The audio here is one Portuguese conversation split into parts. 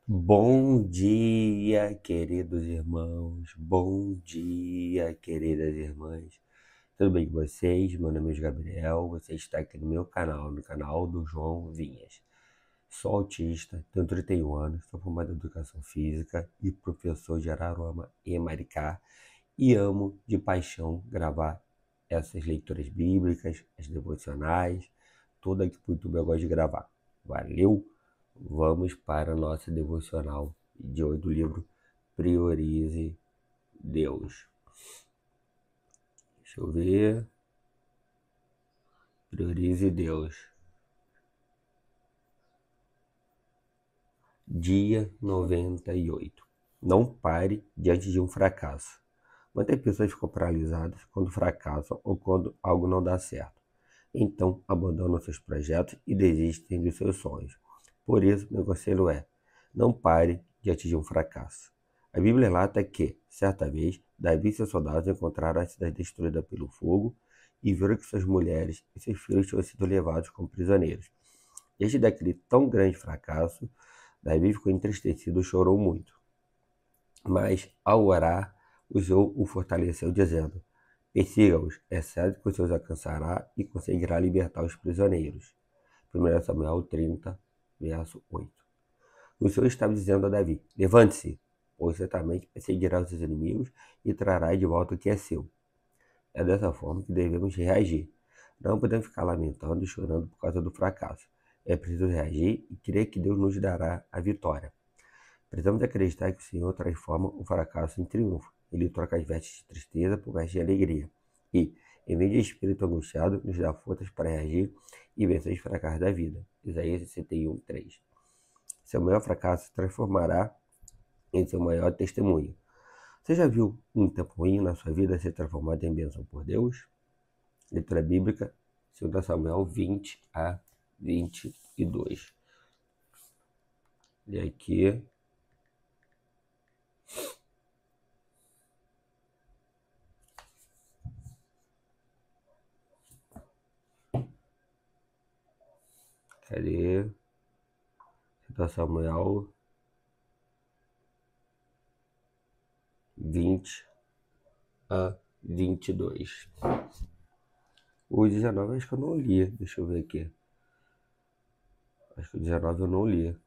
Bom dia, queridos irmãos. Bom dia, queridas irmãs. Tudo bem com vocês? Meu nome é Gabriel. Você está aqui no meu canal, no canal do João Vinhas. Sou autista, tenho 31 anos, sou formado em Educação Física e professor de Araruama e Maricá. E amo de paixão gravar essas leituras bíblicas, as devocionais, tudo aqui pro YouTube eu gosto de gravar. Valeu? Vamos para a nossa devocional de hoje do livro Priorize Deus. Deixa eu ver. Priorize Deus. Dia 98. Não pare diante de um fracasso. Muitas pessoas ficam paralisadas quando fracassam ou quando algo não dá certo. Então, abandonam seus projetos e desistem dos seus sonhos. Por isso, meu conselho é: não pare diante de um fracasso. A Bíblia relata que, certa vez, Davi e seus soldados encontraram a cidade destruída pelo fogo e viram que suas mulheres e seus filhos tinham sido levados como prisioneiros. Diante daquele tão grande fracasso, Davi ficou entristecido e chorou muito. Mas, ao orar, o Senhor o fortaleceu, dizendo: persiga-os, é certo que o Senhor os alcançará e conseguirá libertar os prisioneiros. 1 Samuel 30, verso 8. O Senhor estava dizendo a Davi: levante-se, pois certamente perseguirá os seus inimigos e trará de volta o que é seu. É dessa forma que devemos reagir. Não podemos ficar lamentando e chorando por causa do fracasso. É preciso reagir e crer que Deus nos dará a vitória. Precisamos acreditar que o Senhor transforma o fracasso em triunfo. Ele troca as vestes de tristeza por vestes de alegria. E, em vez de espírito angustiado, nos dá forças para reagir e vencer os fracassos da vida. Isaías 61, 3. Seu maior fracasso se transformará em seu maior testemunho. Você já viu um tempo ruim na sua vida ser transformado em bênção por Deus? Leitura bíblica, 2 Samuel 20 a 22. E aqui, cadê? 2 Samuel 20 a 22. O 19 acho que eu não li. Deixa eu ver aqui. Acho que o 19 eu não li.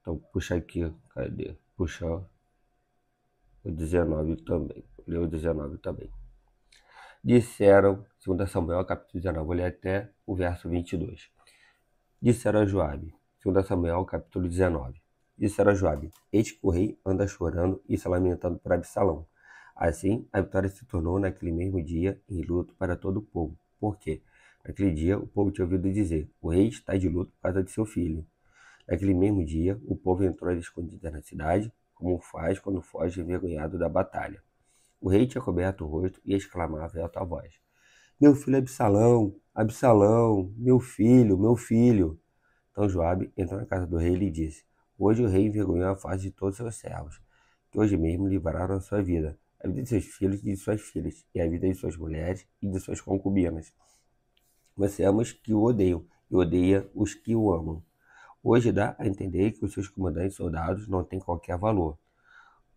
Então puxa aqui. Cadê? Puxa o 19 também. Lê o 19 também. Disseram, 2 Samuel capítulo 19, vou ler até o verso 22. Disseram a Joabe, 2 Samuel capítulo 19. Disseram a Joabe: eis que o rei anda chorando e se lamentando por Absalão. Assim, a vitória se tornou naquele mesmo dia em luto para todo o povo. Por quê? Naquele dia, o povo tinha ouvido dizer: o rei está de luto por causa de seu filho. Naquele mesmo dia, o povo entrou às escondidas na cidade, como faz quando foge envergonhado da batalha. O rei tinha coberto o rosto e exclamava em alta voz: meu filho Absalão, Absalão, meu filho, meu filho. Então Joabe entrou na casa do rei e lhe disse: hoje o rei envergonhou a face de todos os seus servos, que hoje mesmo livraram a sua vida, a vida de seus filhos e de suas filhas, e a vida de suas mulheres e de suas concubinas. Você ama os que o odeiam e odeia os que o amam. Hoje dá a entender que os seus comandantes e soldados não têm qualquer valor.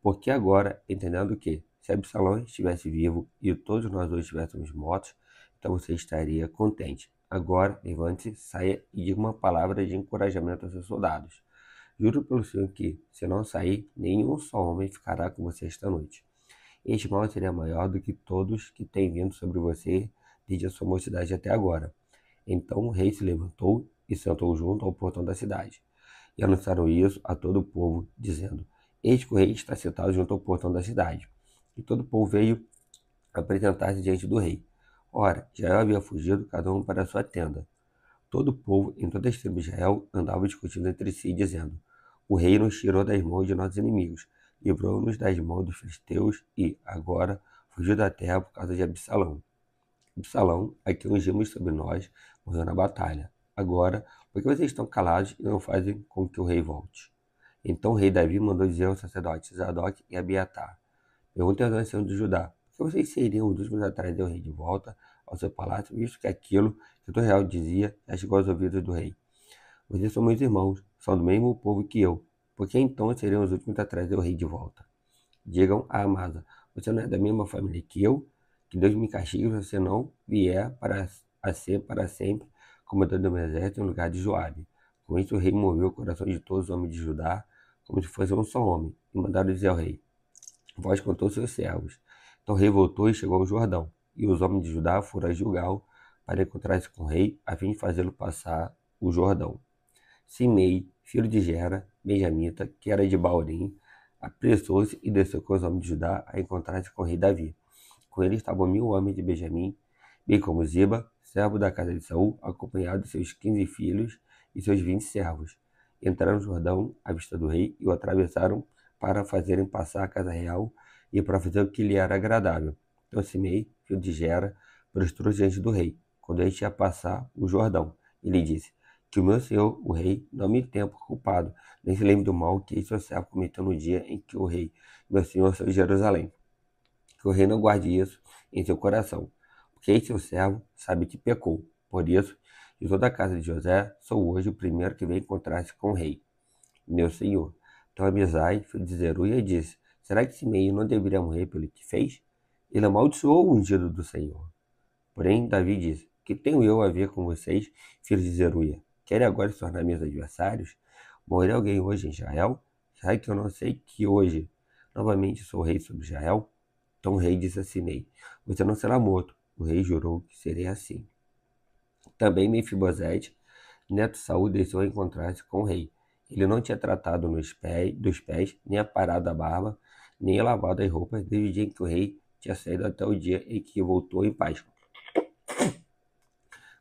Porque agora, entendendo que, se Absalão estivesse vivo e todos nós dois estivéssemos mortos, então você estaria contente. Agora, levante-se, saia e diga uma palavra de encorajamento aos seus soldados. Juro pelo Senhor que, se não sair, nenhum só homem ficará com você esta noite. Este mal seria maior do que todos que têm vindo sobre você desde a sua mocidade até agora. Então o rei se levantou e sentou junto ao portão da cidade. E anunciaram isso a todo o povo, dizendo: eis que o rei está sentado junto ao portão da cidade. E todo o povo veio apresentar-se diante do rei. Ora, Israel havia fugido, cada um para a sua tenda. Todo o povo, em toda a tribo de Israel, andava discutindo entre si, dizendo: o rei nos tirou das mãos de nossos inimigos, livrou-nos das mãos dos filisteus e, agora, fugiu da terra por causa de Absalão. Absalão, a quem ungimos sobre nós, morreu na batalha. Agora, por que vocês estão calados e não fazem com que o rei volte? Então o rei Davi mandou dizer aos sacerdotes Zadok e Abiatar: perguntem aos anciãos de Judá, por que vocês seriam os últimos a trazer o rei de volta ao seu palácio, visto que aquilo que todo real dizia já chegou aos ouvidos do rei? Vocês são meus irmãos, são do mesmo povo que eu. porque então seriam os últimos a trazer o rei de volta. Digam a Amasa: você não é da mesma família que eu? Que Deus me castigue se você não vier a ser para sempre comandante do meu exército em lugar de Joabe. Com isso o rei moveu o coração de todos os homens de Judá, como se fosse um só homem, e mandaram dizer ao rei: voz contou seus servos. Então o rei voltou e chegou ao Jordão, e os homens de Judá foram a Gilgal para encontrar-se com o rei, a fim de fazê-lo passar o Jordão. Simei, filho de Gera, benjamita, que era de Baurim, apressou-se e desceu com os homens de Judá a encontrar-se com o rei Davi. Com ele estavam 1000 homens de Benjamim, bem como Ziba, servo da casa de Saul, acompanhado de seus 15 filhos e seus 20 servos. Entraram no Jordão à vista do rei e o atravessaram para fazerem passar a casa real e para fazer o que lhe era agradável. Então Simei, filho de Gera, prostrou-se diante do rei, quando este ia passar o Jordão. Ele disse: que o meu senhor, o rei, não me tenha por culpado, nem se lembre do mal que seu servo cometeu no dia em que o rei, meu senhor, saiu de Jerusalém. Que o rei não guarde isso em seu coração, porque este seu servo sabe que pecou. Por isso, de toda a casa de José, sou hoje o primeiro que vem encontrar-se com o rei, meu senhor. Então Abisai, filho de Zeruia, disse: será que Simei não deveria morrer pelo que fez? Ele amaldiçoou o ungido do Senhor. Porém, Davi disse: que tenho eu a ver com vocês, filhos de Zeruia? Querem agora se tornar meus adversários? Morrerá alguém hoje em Israel? Será que eu não sei que hoje novamente sou rei sobre Israel? Então o rei disse a Simei: você não será morto. O rei jurou que seria assim. Também Mefibosete, neto de Saul, desceu a encontrar-se com o rei. Ele não tinha tratado dos pés, nem aparado a barba, nem lavado as roupas, desde o dia em que o rei tinha saído até o dia em que voltou em paz.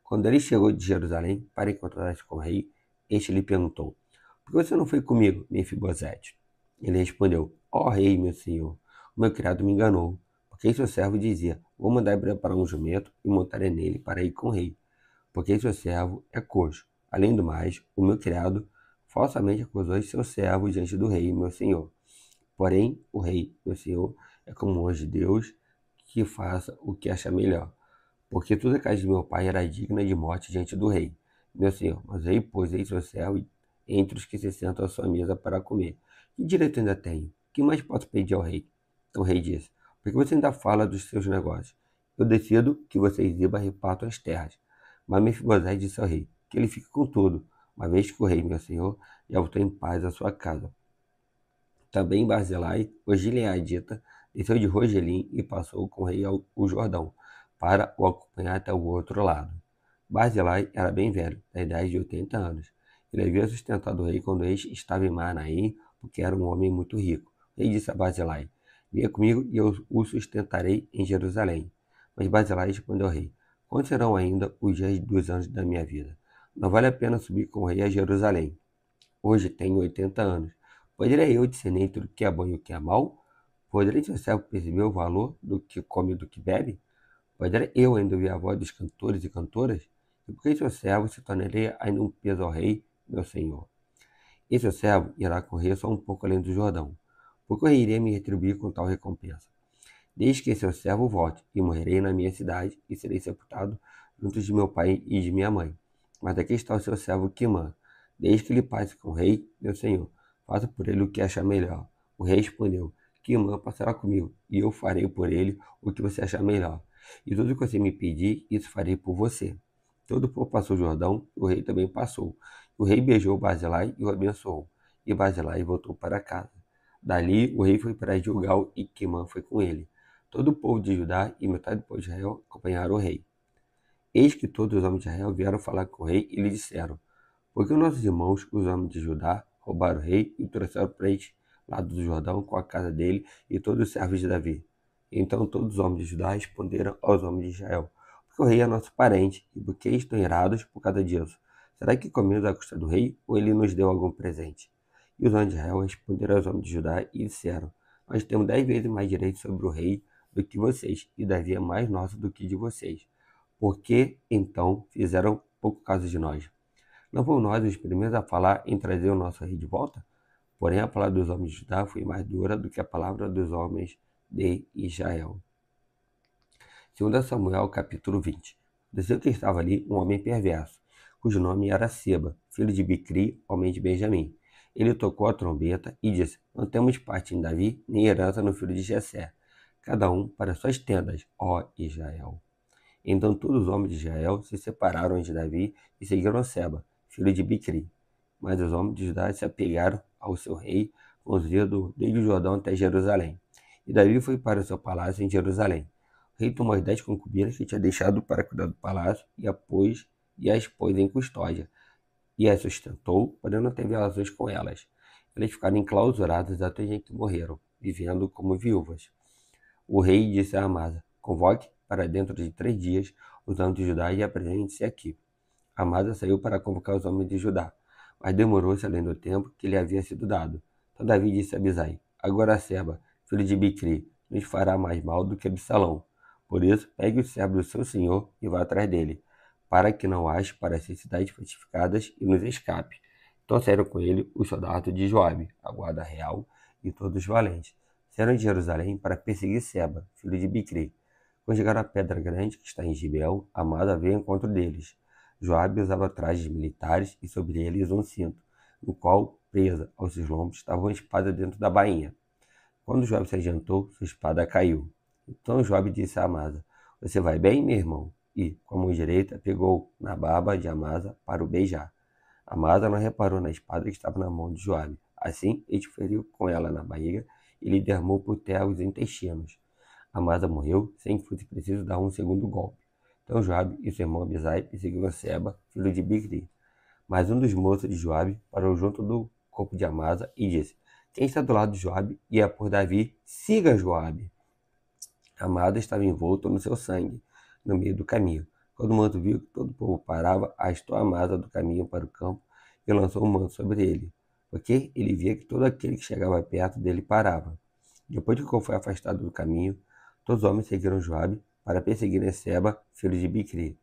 Quando ele chegou de Jerusalém para encontrar-se com o rei, este lhe perguntou: por que você não foi comigo, Mefibosete? Ele respondeu: ó rei, meu senhor, o meu criado me enganou, porque seu servo dizia: vou mandar preparar um jumento e montar nele para ir com o rei, porque seu servo é coxo. Além do mais, o meu criado falsamente acusou seu servo diante do rei, meu senhor. Porém, o rei, meu senhor, é como um anjo de Deus, que faça o que acha melhor. Porque toda a casa de meu pai era digna de morte diante do rei, meu senhor. Mas o rei pôs em seu servo entre os que se sentam à sua mesa para comer. Que direito ainda tenho? Que mais posso pedir ao rei? Então o rei disse: por que você ainda fala dos seus negócios? Eu decido que você e Ziba repartam as terras. Mas Mefibosete disse ao rei que ele fique com tudo, uma vez que o rei, meu senhor, já voltou em paz à sua casa. Também Barzilai, o gileadita, desceu de Rogelim e passou com o rei o Jordão, para o acompanhar até o outro lado. Barzilai era bem velho, da idade de 80 anos. Ele havia sustentado o rei quando este estava em Manaim, porque era um homem muito rico. O rei disse a Barzilai: venha comigo e eu o sustentarei em Jerusalém. Mas Barzilai respondeu ao rei: quantos serão ainda os dias dos anos da minha vida? Não vale a pena subir com o rei a Jerusalém. Hoje tenho 80 anos. Poderei eu discernir entre o que é bom e o que é mal? Poderei seu servo perceber o valor do que come e do que bebe? Poderei eu ainda ouvir a voz dos cantores e cantoras? E por que seu servo se tornaria ainda um peso ao rei, meu senhor? E seu servo irá correr só um pouco além do Jordão, porque o rei iria me retribuir com tal recompensa. Desde que seu servo volte, e morrerei na minha cidade, e serei sepultado junto de meu pai e de minha mãe. Mas aqui está o seu servo Quimã. Desde que ele passe com o rei, meu senhor, faça por ele o que achar melhor. O rei respondeu: Quimã passará comigo, e eu farei por ele o que você achar melhor. E tudo que você me pedir, isso farei por você. Todo o povo passou o Jordão, e o rei também passou. O rei beijou Barzilai e o abençoou, e Barzilai voltou para casa. Dali, o rei foi para Gilgal, e Quimã foi com ele. Todo o povo de Judá e metade do povo de Israel acompanharam o rei. Eis que todos os homens de Israel vieram falar com o rei e lhe disseram: porque os nossos irmãos, os homens de Judá, roubaram o rei e o trouxeram para este lado do Jordão com a casa dele e todos os servos de Davi. Então todos os homens de Judá responderam aos homens de Israel: porque o rei é nosso parente, e porque estão irados por causa disso? Será que comemos à custa do rei, ou ele nos deu algum presente? E os homens de Israel responderam aos homens de Judá e disseram: nós temos 10 vezes mais direito sobre o rei do que vocês, e Davi é mais nosso do que de vocês. Por que, então, fizeram pouco caso de nós? Não fomos nós os primeiros a falar em trazer o nosso rei de volta? Porém, a palavra dos homens de Judá foi mais dura do que a palavra dos homens de Israel. 2 Samuel, capítulo 20. Desceu que estava ali um homem perverso, cujo nome era Seba, filho de Bicri, homem de Benjamim. Ele tocou a trombeta e disse: Não temos parte em Davi, nem herança no filho de Jessé. Cada um para suas tendas, ó Israel. Então todos os homens de Israel se separaram de Davi e seguiram Seba, filho de Bicri. Mas os homens de Judá se apegaram ao seu rei, conduzido desde o Jordão até Jerusalém. E Davi foi para o seu palácio em Jerusalém. O rei tomou as 10 concubinas que tinha deixado para cuidar do palácio e as pôs em custódia, e as sustentou, porém não teve relações com elas. Elas ficaram enclausuradas até que morreram, vivendo como viúvas. O rei disse a Amasa: Convoque para dentro de 3 dias os homens de Judá e apresente-se aqui. Amasa saiu para convocar os homens de Judá, mas demorou-se além do tempo que lhe havia sido dado. Então Davi disse a Abisai: Agora Seba, filho de Bicri, nos fará mais mal do que Absalão. Por isso, pegue o servo do seu senhor e vá atrás dele, para que não ache para si cidades fortificadas e nos escape. Então saíram com ele os soldados de Joabe, a guarda real, e todos os valentes. Saíram de Jerusalém para perseguir Seba, filho de Bicri. Quando chegaram à pedra grande, que está em Gibeão, Amasa veio ao encontro deles. Joabe usava trajes militares e sobre eles um cinto, no qual, presa aos seus lombos, estava uma espada dentro da bainha. Quando Joabe se adiantou, sua espada caiu. Então Joabe disse a Amasa: Você vai bem, meu irmão? E, com a mão direita, pegou na barba de Amasa para o beijar. Amasa não reparou na espada que estava na mão de Joabe. Assim, ele feriu com ela na barriga e lhe derramou por terra os intestinos. Amasa morreu sem que fosse preciso dar um segundo golpe. Então Joabe e seu irmão Abisai perseguiram Seba, filho de Bicri. Mas um dos moços de Joabe parou junto do corpo de Amasa e disse: Quem está do lado de Joabe e é por Davi, siga Joabe. Amasa estava envolto no seu sangue, no meio do caminho. Quando o manto viu que todo o povo parava, arrastou Amasa do caminho para o campo e lançou o manto sobre ele, porque ele via que todo aquele que chegava perto dele parava. Depois que o povo foi afastado do caminho, todos os homens seguiram Joabe para perseguirem Seba, filho de Bicri.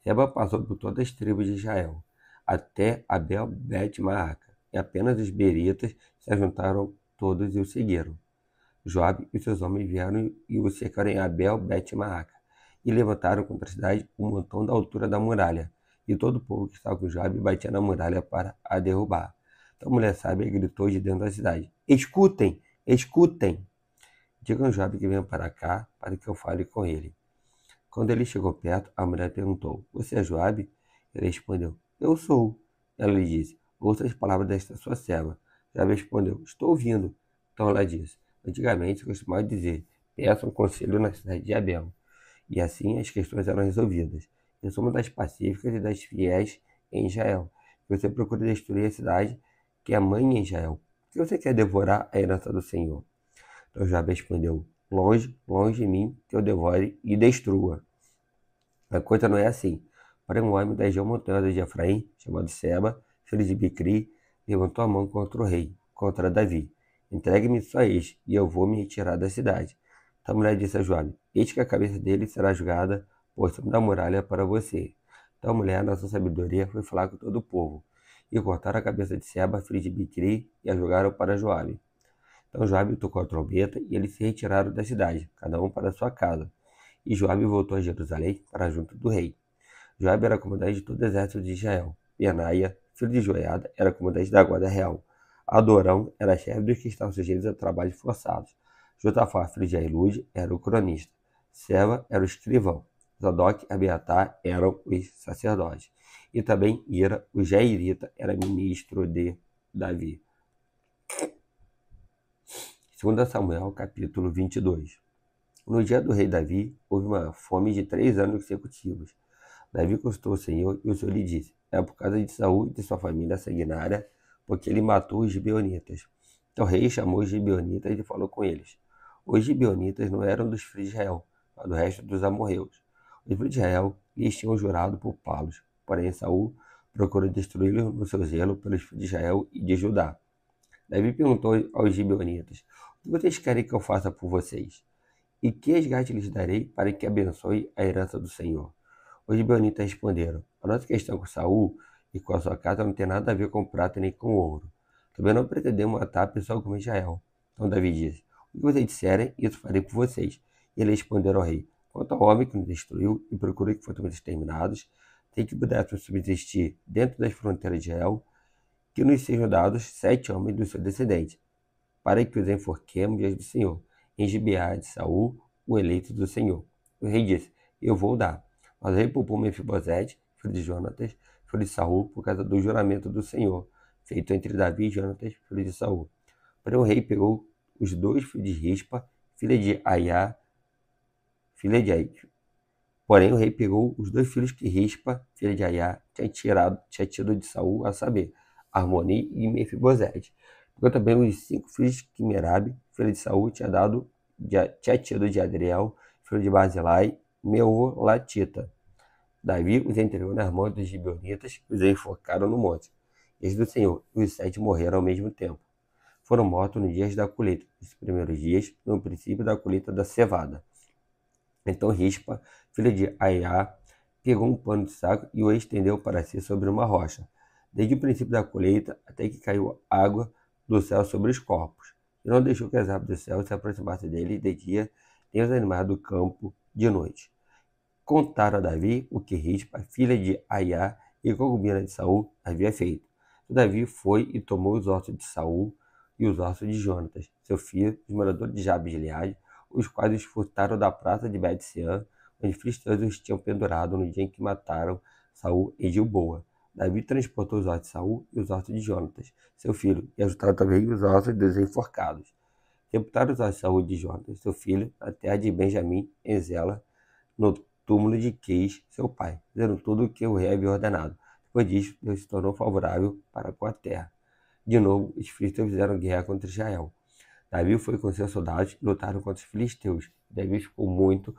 Seba passou por todas as tribos de Israel, até Abel-Bet-Maaca, e apenas os beritas se juntaram todos e o seguiram. Joabe e seus homens vieram e o cercaram em Abel-Bet-Maaca, e levantaram contra a cidade um montão da altura da muralha, e todo o povo que estava com Joabe batia na muralha para a derrubar. Então a mulher sábia gritou de dentro da cidade: Escutem! Escutem! Digam a Joabe que venha para cá, para que eu fale com ele. Quando ele chegou perto, a mulher perguntou: Você é Joabe? Ele respondeu: Eu sou. Ela lhe disse: Ouça as palavras desta sua serva. Joabe respondeu: Estou ouvindo. Então ela disse: Antigamente se costumava dizer: Peça um conselho na cidade de Abel. E assim as questões eram resolvidas. Eu sou uma das pacíficas e das fiéis em Israel. Você procura destruir a cidade que é mãe em Israel. Por que você quer devorar a herança do Senhor? Então Joabe respondeu: Longe, longe de mim, que eu devore e destrua. A coisa não é assim. Porém, um homem da região montanhosa de Efraim, chamado Seba, filho de Bicri, levantou a mão contra o rei, contra Davi. Entregue-me só este, e eu vou me retirar da cidade. Então a mulher disse a Joabe: Eis que a cabeça dele será julgada por cima da muralha para você. Então a mulher, na sua sabedoria, foi falar com todo o povo, e cortaram a cabeça de Seba, filho de Bicri, e a jogaram para Joabe. Então Joabe tocou a trombeta, e eles se retiraram da cidade, cada um para sua casa. E Joabe voltou a Jerusalém para junto do rei. Joabe era comandante de todo o exército de Israel. Benaia, filho de Joiada, era comandante da guarda real. Adorão era chefe dos que estavam sujeitos a trabalhos forçados. Josafá, filho de Ahilude, era o cronista. Seba era o escrivão. Zadok e Abiatar eram os sacerdotes. E também Ira, o jairita, era ministro de Davi. 2 Samuel, capítulo 22. No dia do rei Davi, houve uma fome de 3 anos consecutivos. Davi consultou o Senhor e o Senhor lhe disse: É por causa de Saul e de sua família sanguinária, porque ele matou os gibeonitas. Então o rei chamou os gibeonitas e falou com eles. Os gibeonitas não eram dos filhos de Israel, mas do resto dos amorreus. Os filhos de Israel lhes tinham jurado poupá-los, porém Saul procurou destruí-los no seu zelo pelos filhos de Israel e de Judá. Davi perguntou aos gibeonitas: O que vocês querem que eu faça por vocês? E que resgate lhes darei para que abençoe a herança do Senhor? Os gibeonitas responderam: A nossa questão com Saul e com a sua casa não tem nada a ver com prata nem com ouro. Também não pretendemos matar a pessoa alguma em Israel. Então Davi disse: O que vocês disserem, isso farei por vocês. E eles responderam ao rei: Quanto ao homem que nos destruiu e procurou que fôssemos exterminados, tem que pudéssemos subsistir dentro das fronteiras de Israel, que nos sejam dados 7 homens do seu descendente, para que os enforquemos diante do Senhor, em Gibeá de Saul, o eleito do Senhor. O rei disse: Eu vou dar. Mas o rei poupou Mefibosete, filho de Jonatas, filho de Saul, por causa do juramento do Senhor, feito entre Davi e Jonatas, filho de Saul. Porém o rei pegou os 2 filhos de Rispa, filha de Aiá, filha de Ai. Porém o rei pegou os 2 filhos que Rispa, filha de Aiá, tinha tido de Saul, a saber, Armoni e Mefibosete. Pegou também os 5 filhos que Merabe, filha de Saul, tinha tido de Adriel, filho de Barzilai, Meolatita. Davi os entregou nas mãos dos gibeonitas e os enforcaram no monte. Eis do Senhor, e os 7 morreram ao mesmo tempo. Foram mortos nos dias da colheita, nos primeiros dias, no princípio da colheita da cevada. Então Rispa, filha de Aiá, pegou um pano de saco e o estendeu para si sobre uma rocha, desde o princípio da colheita até que caiu água do céu sobre os corpos. E não deixou que as aves do céu se aproximassem dele de dia, nem os animais do campo de noite. Contaram a Davi o que Rispa, filha de Aiá e concubina de Saul, havia feito. Então Davi foi e tomou os ossos de Saul e os ossos de Jonatas, seu filho, os moradores de Jabes de Gileade, os quais os furtaram da praça de Bet-Sean, onde os filisteus os tinham pendurado no dia em que mataram Saul em Gilboa. Davi transportou os ossos de Saul e os ossos de Jonatas, seu filho, e ajuntaram também os ossos dos enforcados. Sepultaram os ossos de Saul e de Jonatas, seu filho, na terra de Benjamim, em Zela, no túmulo de Quis, seu pai, fazendo tudo o que o rei havia ordenado. Depois disso, Deus se tornou favorável para com a terra. De novo, os filisteus fizeram guerra contra Israel. Davi foi com seus soldados e lutaram contra os filisteus. Davi ficou muito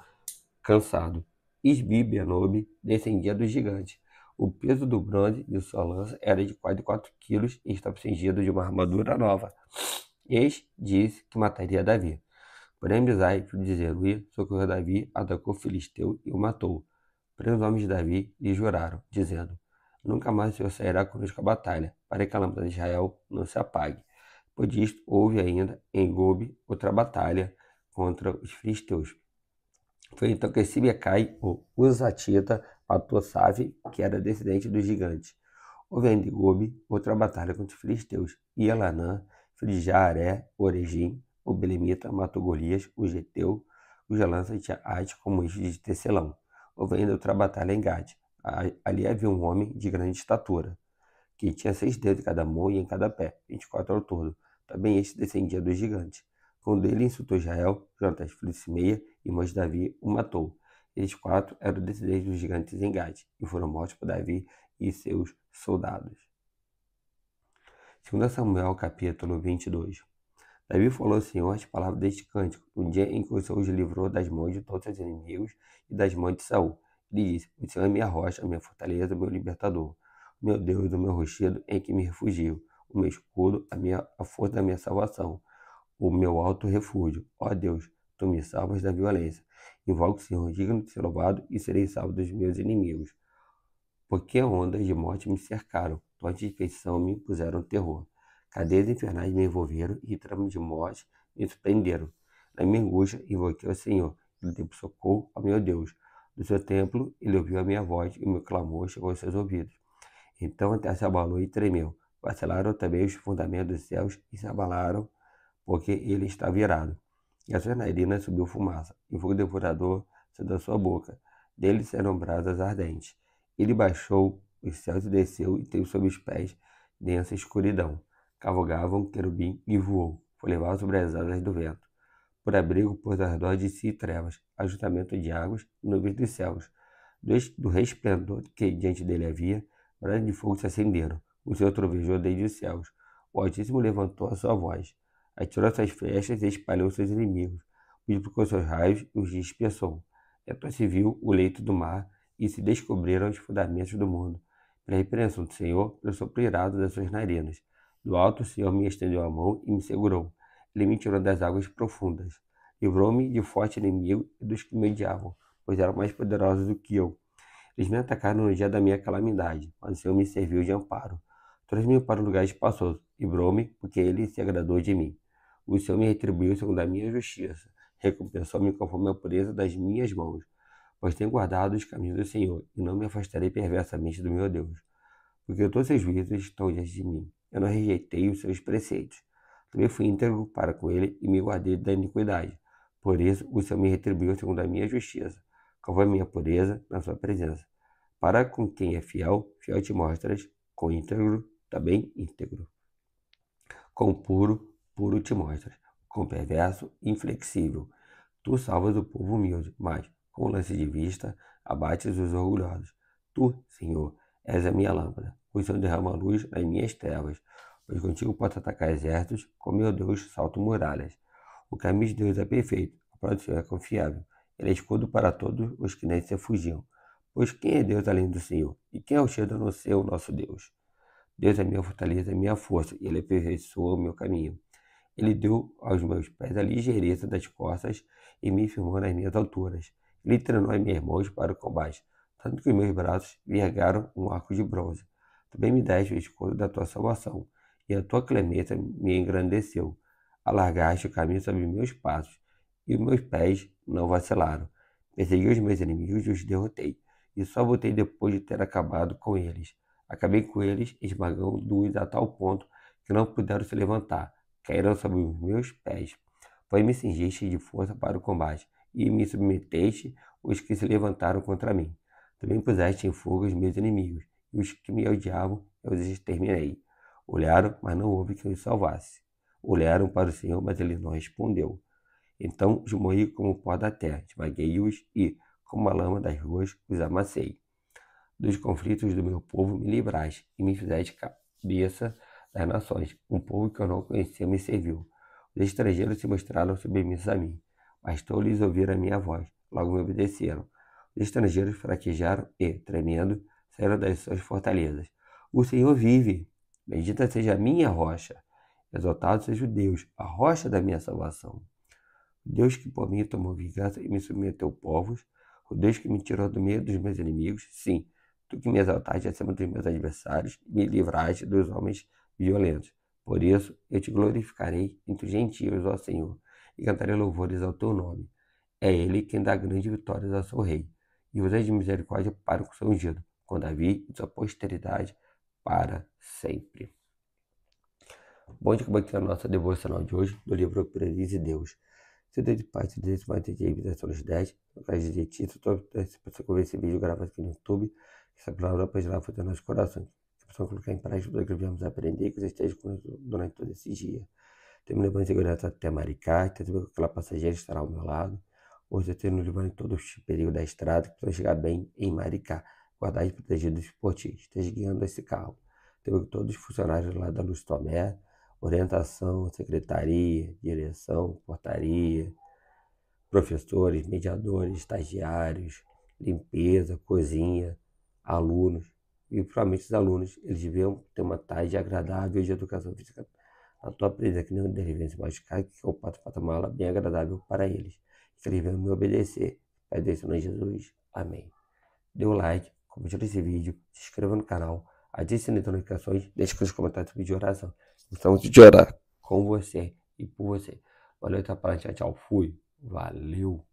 cansado. Isbi-Benob descendia dos gigantes. O peso do bronze de sua lança era de quase 4 quilos e estava cingido de uma armadura nova. Eis disse que mataria Davi. Porém Abisai, filho de Zeruia, socorreu Davi, atacou o filisteu e o matou. Porém os homens de Davi lhe juraram, dizendo: Nunca mais o Senhor sairá conosco à batalha, para que a lâmpada de Israel não se apague. Por disto, houve ainda em Gobe outra batalha contra os filisteus. Foi então que Sibecai, o Uzatita, matou Safe, que era descendente dos gigantes. Houve ainda em Gobe outra batalha contra os filisteus. E Elanã, filho de Jaaré, Oregim, o Belemita, matou Golias, o Geteu, cuja lança tinha haste como eixo de tecelão. Houve ainda outra batalha em Gade. Ali havia um homem de grande estatura, que tinha 6 dedos em cada mão e em cada pé, 24 ao todo. Também este descendia dos gigantes. Quando ele insultou Israel, Jonatas, filho de Simeia, irmão de Davi, o matou. Estes 4 eram descendentes dos gigantes em Gade, e foram mortos por Davi e seus soldados. 2 Samuel, capítulo 22. Davi falou ao Senhor as palavras deste cântico, no dia em que o Senhor os livrou das mãos de todos os seus inimigos e das mãos de Saul. Ele disse: O Senhor é minha rocha, a minha fortaleza, o meu libertador, o meu Deus, o meu rochedo em que me refugio, o meu escudo, a força da minha salvação, o meu alto refúgio. Ó Deus, tu me salvas da violência. Invoco o Senhor, digno de ser louvado, e serei salvo dos meus inimigos. Porque ondas de morte me cercaram, torres de feição me impuseram terror. Cadeias infernais me envolveram e tramas de morte me surpreenderam. Na minha angústia, invoquei ao Senhor. Ele deu socorro ao meu Deus. Do seu templo, ele ouviu a minha voz e o meu clamor chegou aos seus ouvidos. Então a terra se abalou e tremeu. Vacilaram também os fundamentos dos céus e se abalaram, porque ele está virado. E a sua narina subiu fumaça, e o fogo devorador saiu da sua boca. Dele serão brasas ardentes. Ele baixou os céus e desceu e teve sob os pés densa escuridão. Cavalgava um querubim e voou, foi levado sobre as asas do vento. Por abrigo pôs ao redor de si trevas, ajuntamento de águas, nuvens dos céus. Do resplendor que diante dele havia, brasas de fogo se acenderam. O Senhor trovejou desde os céus. O Altíssimo levantou a sua voz. Atirou suas flechas e espalhou seus inimigos. Multiplicou seus raios e os dispersou. Então se viu o leito do mar e se descobriram os fundamentos do mundo. Pela repreensão do Senhor, pelo sopro irado das suas narinas. Do alto o Senhor me estendeu a mão e me segurou. Ele me tirou das águas profundas. Livrou-me de forte inimigo e dos que me odiavam, pois eram mais poderosos do que eu. Eles me atacaram no dia da minha calamidade, mas o Senhor me serviu de amparo. Trouxe-me para um lugar espaçoso, livrou-me, porque ele se agradou de mim. O Senhor me retribuiu segundo a minha justiça, recompensou-me conforme a pureza das minhas mãos, pois tenho guardado os caminhos do Senhor, e não me afastarei perversamente do meu Deus, porque todos os seus juízos estão diante de mim. eu não rejeitei os seus preceitos. Também fui íntegro para com ele e me guardei da iniquidade. Por isso, o Senhor me retribuiu segundo a minha justiça, conforme a minha pureza na sua presença. Para com quem é fiel, fiel te mostras, com íntegro, também íntegro. Com puro, puro te mostras, com perverso, inflexível. Tu salvas o povo humilde, mas, com lance de vista, abates os orgulhosos. Tu, Senhor, és a minha lâmpada. O Senhor derrama luz nas minhas trevas, pois contigo posso atacar exércitos, com meu Deus salto muralhas. O caminho de Deus é perfeito, a palavra do Senhor é confiável. Ele é escudo para todos os que nele se refugiam. Pois quem é Deus além do Senhor? E quem é o cheiro a não ser o nosso Deus? Deus é minha fortaleza e minha força, e Ele aperfeiçoa o meu caminho. Ele deu aos meus pés a ligeireza das costas e me firmou nas minhas alturas. Ele treinou as minhas mãos para o combate, tanto que os meus braços vergaram um arco de bronze. Também me deste o escudo da tua salvação, e a tua clemência me engrandeceu. Alargaste o caminho sobre meus passos, e os meus pés não vacilaram. Persegui os meus inimigos e os derrotei, e só voltei depois de ter acabado com eles. Acabei com eles, esmagando-os a tal ponto que não puderam se levantar. Caíram sobre os meus pés. Pois me cingiste de força para o combate, e me submeteste os que se levantaram contra mim. Também puseste em fuga os meus inimigos, e os que me odiavam eu os exterminei. Olharam, mas não houve quem os salvasse. Olharam para o Senhor, mas ele não respondeu. Então os moí como o pó da terra, esmaguei-os e, como a lama das ruas, os amassei. Dos conflitos do meu povo me livraste, e me fizeste cabeça das nações. Um povo que eu não conhecia me serviu. Os estrangeiros se mostraram submissos a mim. Bastou-lhes ouvir a minha voz, logo me obedeceram. Os estrangeiros fraquejaram e, tremendo, saíram das suas fortalezas. O Senhor vive, bendita seja a minha rocha. Exaltado seja o Deus, a rocha da minha salvação. O Deus que por mim tomou vingança e me submeteu povos, o Deus que me tirou do meio dos meus inimigos, sim, tu que me exaltaste acima dos meus adversários e me livraste dos homens violentos. Por isso eu te glorificarei entre os gentios, ó Senhor, e cantarei louvores ao teu nome. É ele quem dá grandes vitórias ao seu rei, e usa de misericórdia para o seu ungido, com Davi e sua posteridade para sempre. Bom, acabou aqui a nossa devocional de hoje, do livro Predize Deus. Se Deus de paz, se Deus de mais de vida os 10, no caso de ti, se você ver esse vídeo gravado aqui no YouTube, essa palavra pode lá fazer nos corações. Se você colocar em prática tudo que viemos aprender, que você esteja conosco durante todo esse dia. Tenho me levando em segurança até Maricá, que aquela passageira estará ao meu lado. Hoje eu tenho me levando em todo o perigo da estrada, que para chegar bem em Maricá. Guardar e protegidos por ti. Esteja guiando esse carro. Tenho todos os funcionários lá da Luz Tomé, orientação, secretaria, direção, portaria, professores, mediadores, estagiários, limpeza, cozinha, alunos. E provavelmente os alunos, eles deviam ter uma tarde agradável de educação física na tua presença, que nenhum deles venha se machucar, que eu passo para tomar bem agradável para eles. Que eles venham me obedecer. Pai Deus, Senhor Jesus. Amém. Dê o like, compartilhe esse vídeo, se inscreva no canal, ative as notificações, deixe nos comentários o vídeo de oração. Estamos de orar com você e por você. Valeu, até a próxima. Tchau, tchau. Fui. Valeu.